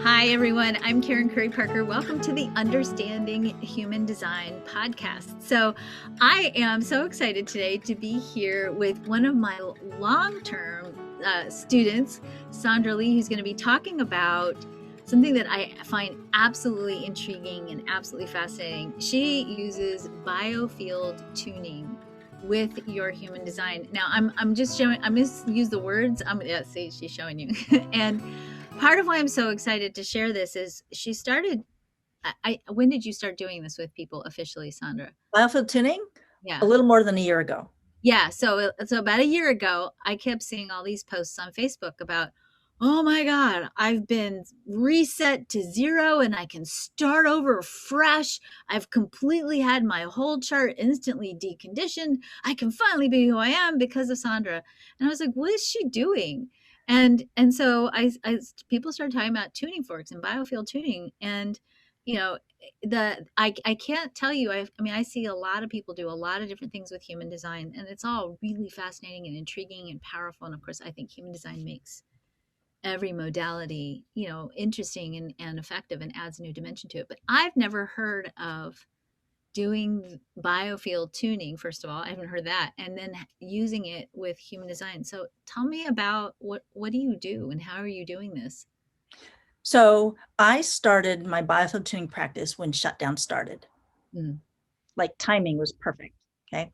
Hi, everyone. I'm Karen Curry Parker. Welcome to the Understanding Human Design podcast. So, I am so excited today to be here with one of my long-term students, Sandra Lee, who's going to be talking about something that I find absolutely intriguing and absolutely fascinating. She uses Biofield tuning with your human design. Now, I'm just use the words. See, she's showing you, and part of why I'm so excited to share this is she started. When did you start doing this with people officially, Sandra? Biofield tuning Yeah. a little more than a year ago. Yeah. So about a year ago, I kept seeing all these posts on Facebook about, oh my God, I've been reset to zero and I can start over fresh. I've completely had my whole chart instantly deconditioned. I can finally be who I am because of Sandra. And I was like, what is she doing? And so I people started talking about tuning forks and biofield tuning, and you know I can't tell you. I mean, I see a lot of people do a lot of different things with human design, and it's all really fascinating and intriguing and powerful. And of course, I think human design makes every modality, interesting and effective and adds a new dimension to it. But I've never heard of doing biofield tuning. First of all, I haven't heard that, and then using it with human design. So tell me about what do you do and how are you doing this? So I started my biofield tuning practice when shutdown started. Mm. Like timing was perfect. Okay.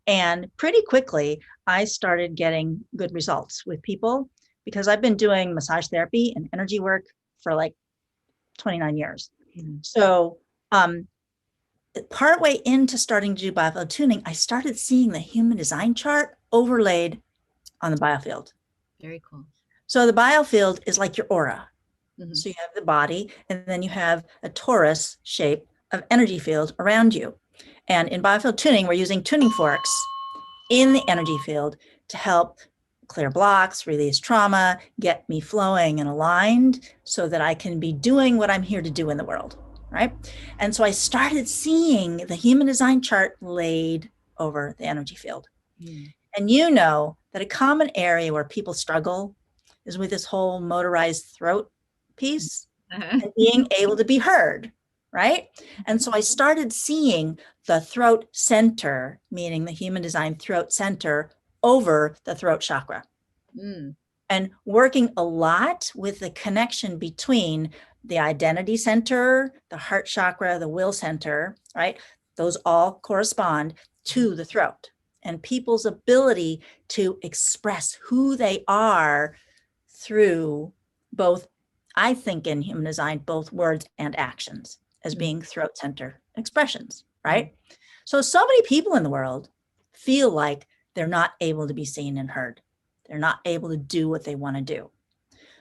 And pretty quickly, I started getting good results with people because I've been doing massage therapy and energy work for like 29 years. Mm. So, partway into starting to do biofield tuning, I started seeing the human design chart overlaid on the biofield. Very cool. So the biofield is like your aura. Mm-hmm. So you have the body, and then you have a torus shape of energy field around you. And in biofield tuning, we're using tuning forks in the energy field to help clear blocks, release trauma, get me flowing and aligned so that I can be doing what I'm here to do in the world, right? And so I started seeing the human design chart laid over the energy field. Mm. And you know that a common area where people struggle is with this whole motorized throat piece and being able to be heard, right? And so I started seeing the throat center, meaning the human design throat center, over the throat chakra. Mm. And working a lot with the connection between the identity center, the heart chakra, the will center, right? Those all correspond to the throat and people's ability to express who they are through both, I think in human design, both words and actions as being throat center expressions, right? So many people in the world feel like they're not able to be seen and heard. They're not able to do what they want to do.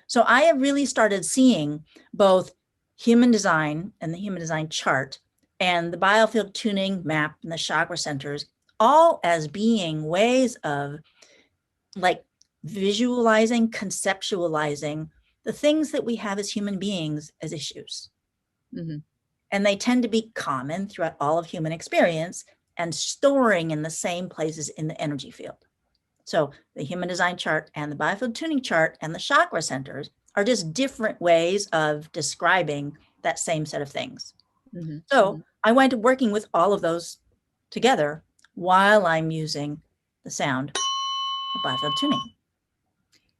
So I have really started seeing both human design and the human design chart and the biofield tuning map and the chakra centers all as being ways of like visualizing, conceptualizing the things that we have as human beings as issues. Mm-hmm. And they tend to be common throughout all of human experience and storing in the same places in the energy field. So the human design chart and the biofield tuning chart and the chakra centers are just different ways of describing that same set of things. Mm-hmm. So I wind up working with all of those together while I'm using the sound of biofield tuning.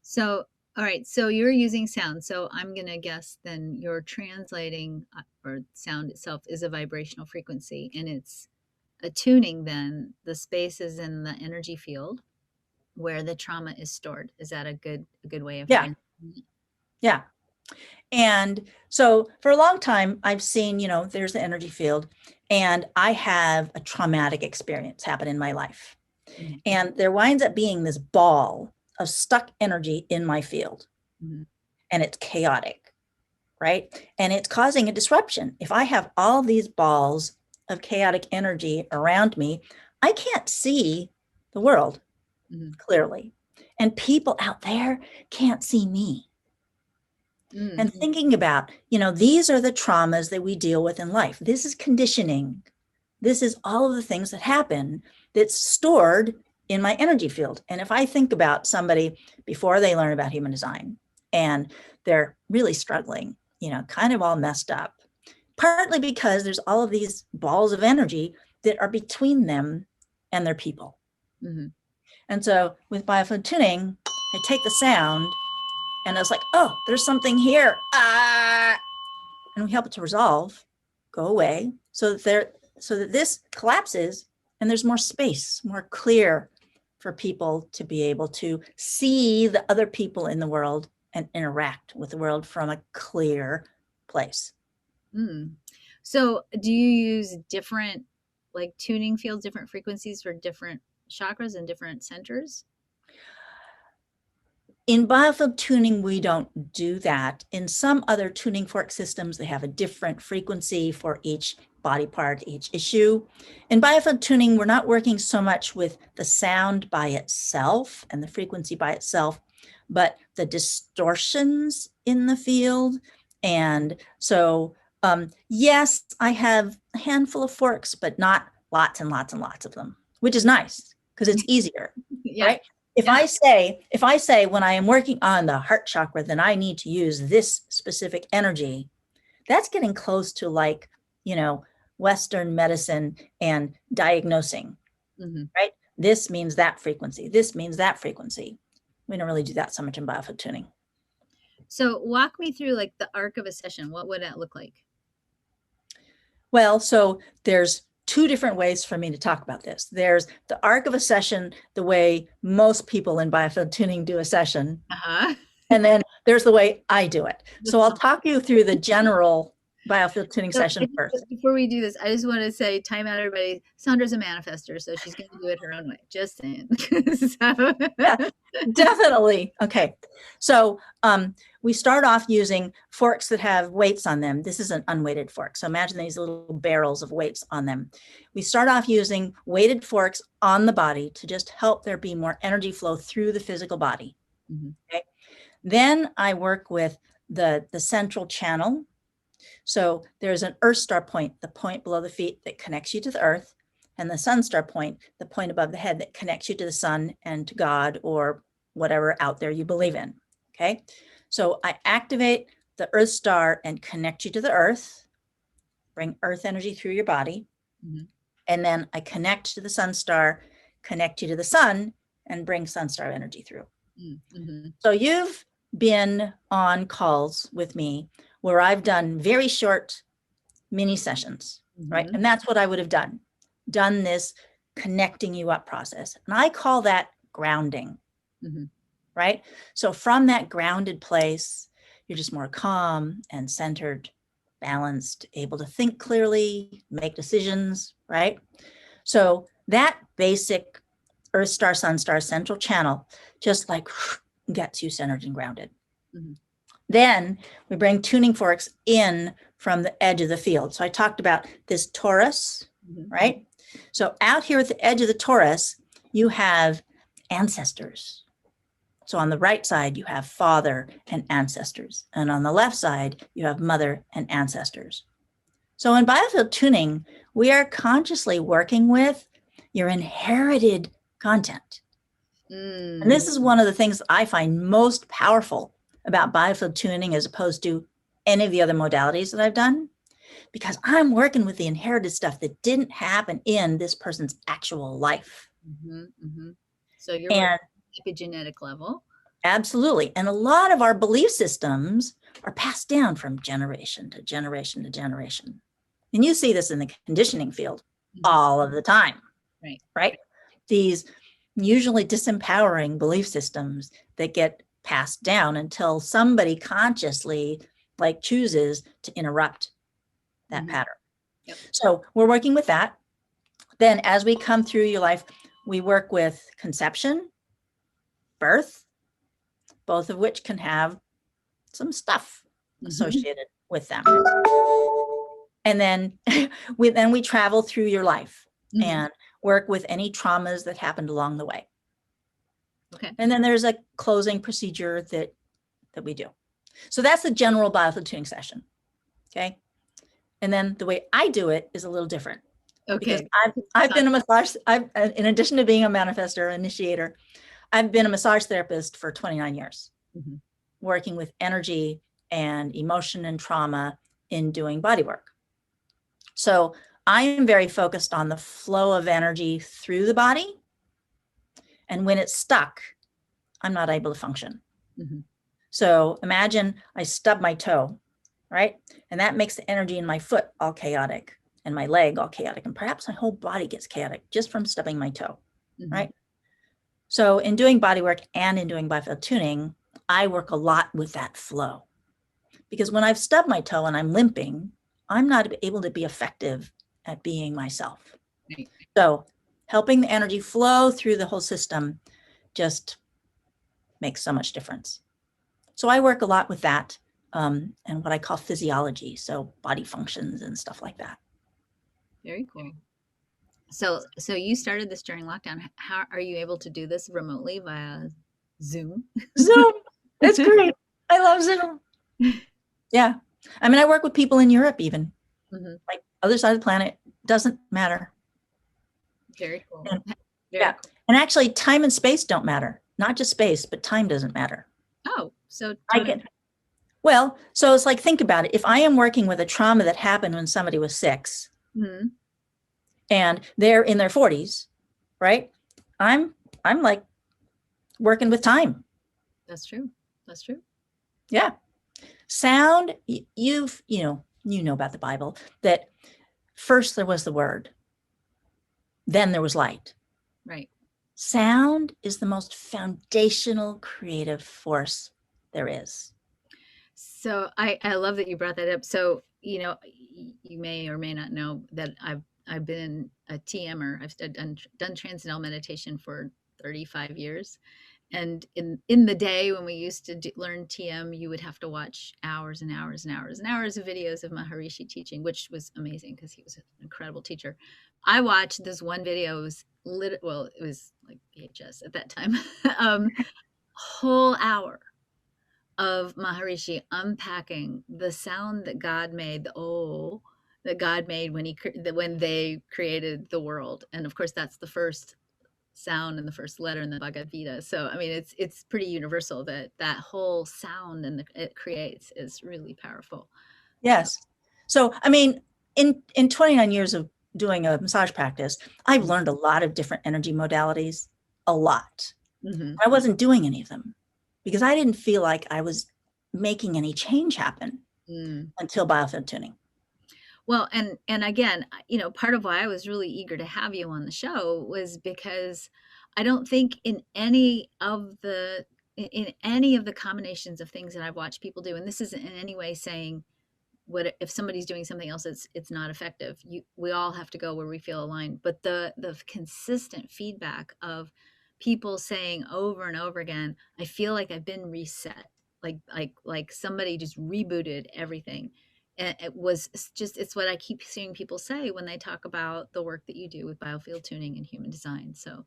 So, all right. So you're using sound. So I'm going to guess then you're translating, or sound itself is a vibrational frequency, and it's attuning then the spaces in the energy field where the trauma is stored. Is that a good way of Yeah. translating it? Yeah. And so for a long time, I've seen, there's the energy field, and I have a traumatic experience happen in my life. Mm-hmm. And there winds up being this ball of stuck energy in my field. Mm-hmm. And it's chaotic, right? And it's causing a disruption. If I have all these balls of chaotic energy around me, I can't see the world clearly. And people out there can't see me. Mm-hmm. And thinking about, these are the traumas that we deal with in life. This is conditioning. This is all of the things that happen that's stored in my energy field. And if I think about somebody before they learn about human design and they're really struggling kind of all messed up, partly because there's all of these balls of energy that are between them and their people. Mm-hmm. And so with Biofield tuning, I take the sound and I was like, oh, there's something here. And we help it to resolve, go away, so that this collapses and there's more space, more clear for people to be able to see the other people in the world and interact with the world from a clear place. Mm. So do you use different like tuning fields, different frequencies for different chakras and different centers? In Biofield tuning, we don't do that. In some other tuning fork systems, they have a different frequency for each body part, each issue. In Biofield tuning, we're not working so much with the sound by itself and the frequency by itself, but the distortions in the field. And so, yes, I have a handful of forks, but not lots and lots and lots of them, which is nice because it's easier, Yeah. right? If I say when I am working on the heart chakra, then I need to use this specific energy, that's getting close to like, Western medicine and diagnosing, right? This means that frequency. This means that frequency. We don't really do that so much in Biofield tuning. So walk me through like the arc of a session. What would that look like? Well, so there's two different ways for me to talk about this. There's the arc of a session, the way most people in Biofield tuning do a session. And then there's the way I do it. So I'll talk you through the general Biofield tuning session first. Before we do this, I just want to say, time out, everybody. Sandra's a manifestor, so she's going to do it her own way. Just saying. So. Yeah, definitely. Okay. So we start off using forks that have weights on them. This is an unweighted fork. So imagine these little barrels of weights on them. We start off using weighted forks on the body to just help there be more energy flow through the physical body. Okay. Then I work with the central channel. So there's an earth star point, the point below the feet that connects you to the earth, and the sun star point, the point above the head that connects you to the sun and to God or whatever out there you believe in. Okay. So I activate the earth star and connect you to the earth, bring earth energy through your body. And then I connect to the sun star, connect you to the sun, and bring sun star energy through. So you've been on calls with me where I've done very short mini sessions, right? And that's what I would have done this connecting you up process. And I call that grounding, right? So from that grounded place, you're just more calm and centered, balanced, able to think clearly, make decisions, right? So that basic earth star, sun star, central channel just like gets you centered and grounded. Then we bring tuning forks in from the edge of the field. So I talked about this torus, right? So out here at the edge of the torus, you have ancestors. So on the right side, you have father and ancestors. And on the left side, you have mother and ancestors. So in Biofield tuning, we are consciously working with your inherited content. And this is one of the things I find most powerful about Biofield tuning as opposed to any of the other modalities that I've done, because I'm working with the inherited stuff that didn't happen in this person's actual life. So you're working at the epigenetic level. Absolutely. And a lot of our belief systems are passed down from generation to generation to generation. And you see this in the conditioning field all of the time, right? These usually disempowering belief systems that get passed down until somebody consciously chooses to interrupt that pattern. So we're working with that. Then as we come through your life, we work with conception, birth, both of which can have some stuff associated with them. And then we travel through your life and work with any traumas that happened along the way. And then there's a closing procedure that we do. So that's the general Biofield tuning session. Okay. And then the way I do it is a little different. Because I've been a massage, in addition to being a manifestor, initiator, I've been a massage therapist for 29 years, working with energy and emotion and trauma in doing body work. So I am very focused on the flow of energy through the body. And when it's stuck, I'm not able to function. Mm-hmm. So imagine I stub my toe, right? And that makes the energy in my foot all chaotic and my leg all chaotic. And perhaps my whole body gets chaotic just from stubbing my toe, Mm-hmm. right? So in doing body work and in doing biofield tuning, I work a lot with that flow. Because when I've stubbed my toe and I'm limping, I'm not able to be effective at being myself. Right. So helping the energy flow through the whole system just makes so much difference. So I work a lot with that and what I call physiology. So body functions and stuff like that. Very cool. So you started this during lockdown. How are you able to do this remotely via Zoom? Zoom. It's great. I love Zoom. Yeah. I mean, I work with people in Europe even. Mm-hmm. Like other side of the planet, doesn't matter. Very cool. And, Very cool. And actually time and space don't matter. Not just space, but time doesn't matter. Oh, so well, so it's like, think about it. If I am working with a trauma that happened when somebody was 6 mm-hmm. and they're in their 40s, right? I'm like working with time. That's true. That's true. Yeah. Sound, you know about the Bible, that first there was the word, then there was light. Right. Sound is the most foundational creative force there is. So I love that you brought that up. So, you may or may not know that I've been a TMer. I've done transcendental meditation for 35 years. And in the day when we used to learn TM, you would have to watch hours and hours and hours and hours of videos of Maharishi teaching, which was amazing because he was an incredible teacher. I watched this one video. It was it was like VHS at that time. Whole hour of Maharishi unpacking the sound that God made, that God made when they created the world. And of course, that's the first sound and the first letter in the Bhagavad Gita. So I mean, it's pretty universal that whole sound it creates is really powerful. Yes. So I mean, in 29 years of doing a massage practice, I've learned a lot of different energy modalities, a lot. Mm-hmm. I wasn't doing any of them because I didn't feel like I was making any change happen until biofield tuning. Well, and again, part of why I was really eager to have you on the show was because I don't think in any of the combinations of things that I've watched people do, and this isn't in any way saying what if somebody's doing something else, it's not effective. We all have to go where we feel aligned, but the consistent feedback of people saying over and over again, I feel like I've been reset, like somebody just rebooted everything. And it's what I keep seeing people say when they talk about the work that you do with biofield tuning and human design. So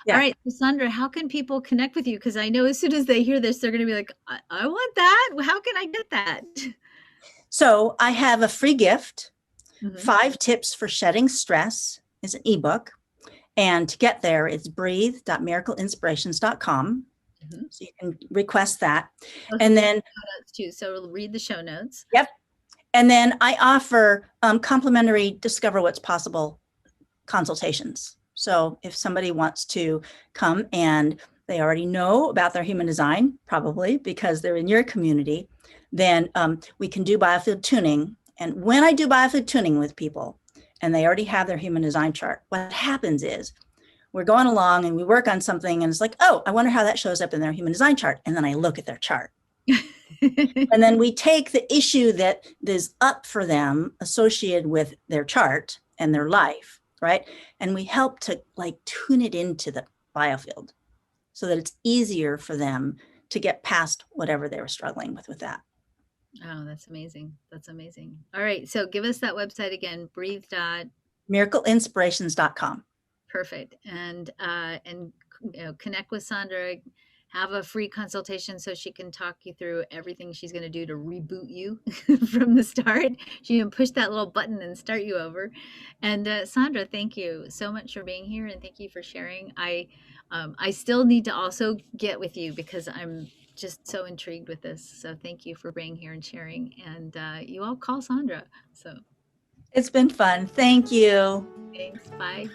yeah. All right, Sandra, how can people connect with you? Because I know as soon as they hear this, they're going to be like, I want that. How can I get that? So I have a free gift, 5 tips for shedding stress is an ebook. And to get there, it's breathe.miracleinspirations.com. So you can request that. Okay. And then too. So read the show notes. Yep. And then I offer complimentary Discover What's Possible consultations. So if somebody wants to come and they already know about their human design, probably because they're in your community, then we can do biofield tuning. And when I do biofield tuning with people and they already have their human design chart, what happens is we're going along and we work on something and it's like, oh, I wonder how that shows up in their human design chart. And then I look at their chart. And then we take the issue that is up for them associated with their chart and their life, right? And we help to like tune it into the biofield so that it's easier for them to get past whatever they were struggling with that. Oh, that's amazing. That's amazing. All right. So give us that website again, miracleinspirations.com. Perfect. And connect with Sandra, have a free consultation so she can talk you through everything she's going to do to reboot you from the start. She can push that little button and start you over. And Sandra, thank you so much for being here and thank you for sharing. I still need to also get with you because I'm just so intrigued with this. So thank you for being here and sharing. And you all call Sandra. So It's been fun. Thank you. thanks. Bye.